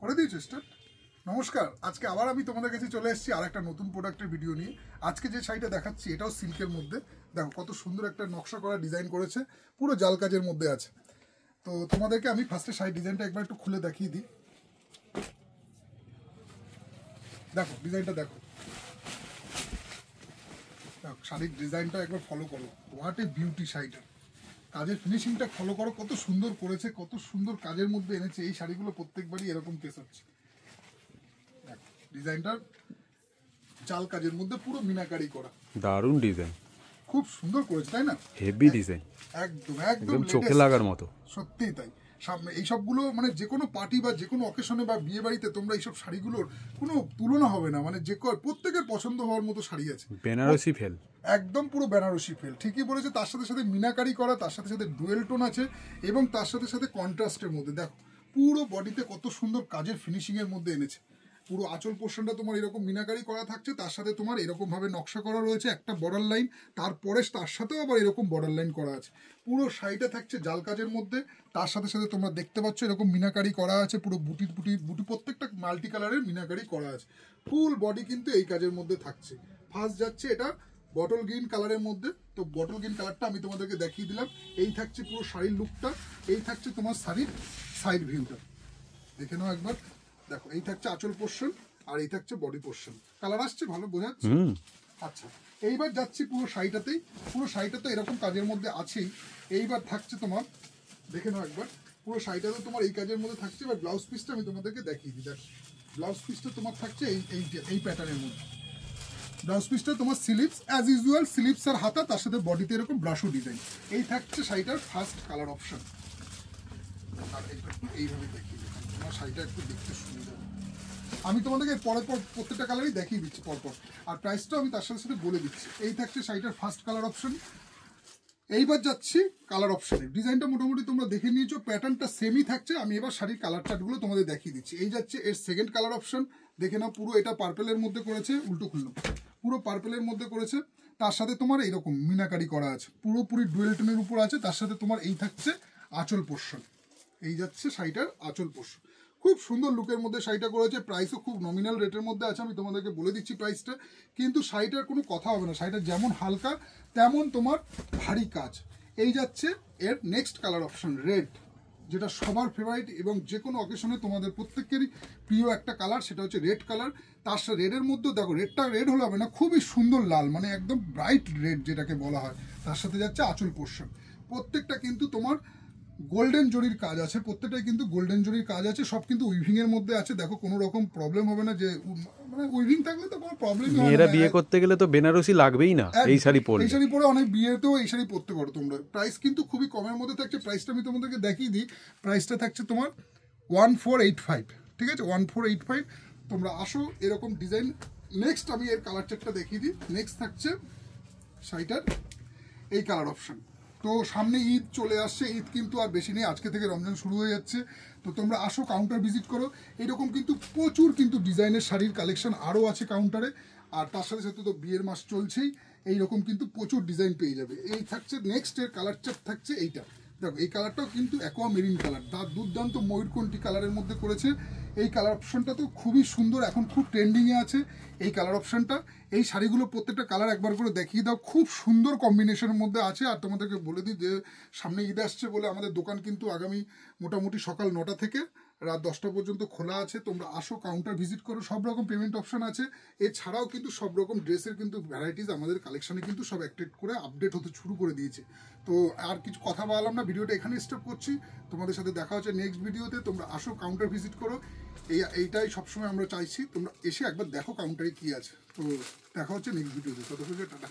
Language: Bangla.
করে দিয়েছো স্টার্ট। নমস্কার, আজকে আবার আমি তোমাদের কাছে চলে এসেছি আর একটা নতুন প্রোডাক্টের ভিডিও নিয়ে। আজকে যে শাড়িটা দেখাচ্ছি এটাও সিল্কের মধ্যে। দেখো কত সুন্দর একটা নকশা করা ডিজাইন করেছে, পুরো জাল কাজের মধ্যে আছে। তো তোমাদেরকে আমি ফার্স্টে শাড়ি ডিজাইনটা একবার একটু খুলে দেখিয়ে দিই। দেখো ডিজাইনটা দেখো, শাড়ির ডিজাইনটা একবার ফলো করো। হোয়াট এ বিউটি শাড়িটা, কাজের ফিনিশিংটা ফলো করো, কত সুন্দর করেছে, কত সুন্দর কাজের মধ্যে এনেছে। এই শাড়িগুলো প্রত্যেকবারই এরকম কেস হচ্ছে। ডিজাইনটা জাল কাজের মধ্যে পুরো মিনাকারি করা, দারুণ ডিজাইন, খুব সুন্দর করেছে তাই না? হেভি ডিজাইন, একদম একদম চোখে লাগার মতো, সত্যিই তাই। সামনে এইসবগুলো মানে যে কোনো পার্টি বা যে কোনো অকেশনে বা বিয়ে বাড়িতে তোমরা এইসব শাড়িগুলোর কোনো তুলনা হবে না। মানে যে প্রত্যেকের পছন্দ হওয়ার মতো শাড়ি আছে। বেনারসি ফেল, একদম পুরো বেনারসি ফেল, ঠিকই বলেছে। তার সাথে সাথে মিনাকারি করা, তার সাথে সাথে ডুয়েল টোন আছে এবং তার সাথে সাথে কন্ট্রাস্টের মধ্যে দেখো পুরো বডিতে কত সুন্দর কাজের ফিনিশিং এর মধ্যে এনেছে। পুরো আঁচল পোর্শনটা তোমার এরকম মিনাকারি করা থাকছে, তার সাথে তোমার এরকম ভাবে নকশা করা রয়েছে একটা বর্ডার লাইন, তারপরে তার সাথেও আবার এরকম বর্ডার লাইন করা আছে। পুরো শাড়িটা থাকছে জাল কাজের মধ্যে, তার সাথে সাথে তোমরা দেখতে পাচ্ছ এরকম মিনাকারি করা আছে, পুরো বুটি বুটি বুটি প্রত্যেকটা মাল্টি কালারের মিনাকারি করা আছে। ফুল বডি কিন্তু এই কাজের মধ্যে থাকছে। ফার্স্ট যাচ্ছে এটা বটল গ্রিন কালারের মধ্যে। তো বটল গ্রিন কালারটা আমি তোমাদেরকে দেখিয়ে দিলাম। এই থাকছে পুরো শাড়ির লুকটা, এই থাকছে তোমার শাড়ির সাইড ভিউটা, দেখে নাও একবার। দেখো এই থাকছে আঁচল পোর্শন আর এই থাকছে বডি পোর্শন। কালার আসছে ভালো বোঝা যাচ্ছে। আচ্ছা, এইবার যাচ্ছি পুরো শাড়িটাতেই। পুরো শাড়িটা তো এরকম কাজের মধ্যে আছেই। এইবার থাকছে তোমার, দেখে নাও একবার, পুরো শাড়িটাতে তোমার এই কাজের মধ্যে থাকছে। এবার ব্লাউজ পিসটা আমি তোমাদেরকে দেখিয়ে দিই। দেখো ব্লাউজ পিসটা তোমার থাকছে এই প্যাটার্নের মধ্যে। ব্লাউজ পিসটা তোমার স্লিভস অ্যাজ ইউজুয়াল, স্লিভস আর হাতা, তার সাথে বডিতে এরকম ব্রাশো ডিজাইন। এই থাকছে শাড়িটার ফার্স্ট কালার অপশন। আর এইভাবে দেখিয়ে দিই তোমার শাড়িটা একটু দেখতে সুন্দর। আমি তোমাদেরকে পরে পর প্রত্যেকটা কালারই দেখিয়ে দিচ্ছি পরপর, আর প্রাইসটাও আমি তার সাথে সাথে বলে দিচ্ছি। এই থাকছে শাড়িটার ফার্স্ট কালার অপশন। এইবার যাচ্ছি কালার অপশনে। ডিজাইনটা মোটামুটি তোমরা দেখে নিয়েছো, প্যাটার্নটা সেমই থাকছে। আমি এবার শাড়ির কালার চার্টগুলো তোমাদের দেখিয়ে দিচ্ছি। এই যাচ্ছে এর সেকেন্ড কালার অপশন, দেখে নাও। পুরো এটা পার্পেলের মধ্যে করেছে, উল্টো খুললো, পুরো পার্পেলের মধ্যে করেছে। তার সাথে তোমার এইরকম মিনাকারি করা আছে, পুরোপুরি ডুয়েল টোনের উপর আছে। তার সাথে তোমার এই থাকছে আঁচল পোর্শন। এই যাচ্ছে শাড়িটার আঁচল পোর্শন, খুব সুন্দর লুকের মধ্যে শাড়িটা করেছে। প্রাইসও খুব নমিনাল রেটের মধ্যে আছে, আমি তোমাদেরকে বলে দিচ্ছি প্রাইসটা। কিন্তু শাড়িটার কোনো কথা হবে না, শাড়িটা যেমন হালকা তেমন তোমার ভারী কাজ। এই যাচ্ছে এর নেক্সট কালার অপশন রেড, যেটা সবার ফেভারিট এবং যে কোনো অকেশনে তোমাদের প্রত্যেকেরই প্রিয় একটা কালার, সেটা হচ্ছে রেড কালার। তার সাথে রেডের মধ্যে দেখো রেডটা রেড হলে হবে না, খুবই সুন্দর লাল, মানে একদম ব্রাইট রেড যেটাকে বলা হয়। তার সাথে যাচ্ছে আঁচল পোর্শন। প্রত্যেকটা কিন্তু তোমার গোল্ডেন জরির কাজ আছে, প্রত্যেকটাই কিন্তু গোল্ডেন জরির কাজ আছে। সব কিন্তু উইভিং এর মধ্যে আছে। দেখো কোনো রকম প্রবলেম হবে না, যে মানে উইভিং থাকলে তো কোনো প্রবলেম হবে না। মেয়েরা বিয়ে করতে গেলে তো বেনারসি লাগবেই না, এই শাড়ি পরে, এই শাড়ি পরে অনেক বিয়েতেও এই শাড়ি পরতে পারো তোমরা। প্রাইস কিন্তু খুবই কমের মধ্যে থাকছে। প্রাইসটা আমি তোমাদেরকে দেখিয়ে দিই। প্রাইসটা থাকছে তোমার 1485, ঠিক আছে, 1485। তোমরা আসো, এরকম ডিজাইন। নেক্সট আমি এর কালার চার্টটা দেখিয়ে দিই। নেক্সট থাকছে শাড়িটার এই কালার অপশন। তো সামনে ঈদ চলে আসছে, ঈদ কিন্তু আর বেশি নেই, আজকে থেকে রমজান শুরু হয়ে যাচ্ছে। তো তোমরা আসো, কাউন্টার ভিজিট করো। এরকম কিন্তু প্রচুর কিন্তু ডিজাইনের শাড়ির কালেকশন আরও আছে কাউন্টারে। আর তার সাথে সাথে তো বিয়ের মাস চলছেই, এইরকম কিন্তু প্রচুর ডিজাইন পেয়ে যাবে। এই থাকছে নেক্সট এর কালার চার্ট থাকছে এইটা। দেখো এই কালারটাও কিন্তু অ্যাকোয়া মেরিন কালার, তার দুর্দান্ত ময়ূরকণ্ঠী কালারের মধ্যে করেছে। এই কালার অপশনটা তো খুবই সুন্দর, এখন খুব ট্রেন্ডিংয়ে আছে এই কালার অপশনটা। এই শাড়িগুলো প্রত্যেকটা কালার একবার করে দেখিয়ে দাও, খুব সুন্দর কম্বিনেশনের মধ্যে আছে। আর তোমাদেরকে বলে দিই যে সামনে ঈদ আসছে বলে আমাদের দোকান কিন্তু আগামী মোটামুটি সকাল 9টা থেকে রাত 10টা পর্যন্ত খোলা আছে। তোমরা আসো, কাউন্টার ভিজিট করো, সব রকম পেমেন্ট অপশন আছে। এছাড়াও কিন্তু সব রকম ড্রেসের কিন্তু ভ্যারাইটিস আমাদের কালেকশনে কিন্তু সব অ্যাক্টিভ করে আপডেট হতে শুরু করে দিয়েছে। তো আর কিছু কথা বললাম না, ভিডিওটা এখানে স্টপ করছি। তোমাদের সাথে দেখা হচ্ছে নেক্সট ভিডিওতে। তোমরা আসো, কাউন্টার ভিজিট করো, এইটাই সবসময় আমরা চাইছি। তোমরা এসে একবার দেখো কাউন্টারে কি আছে। তো দেখা হচ্ছে নেক্সট ভিডিওতে, ততক্ষণ টাটা।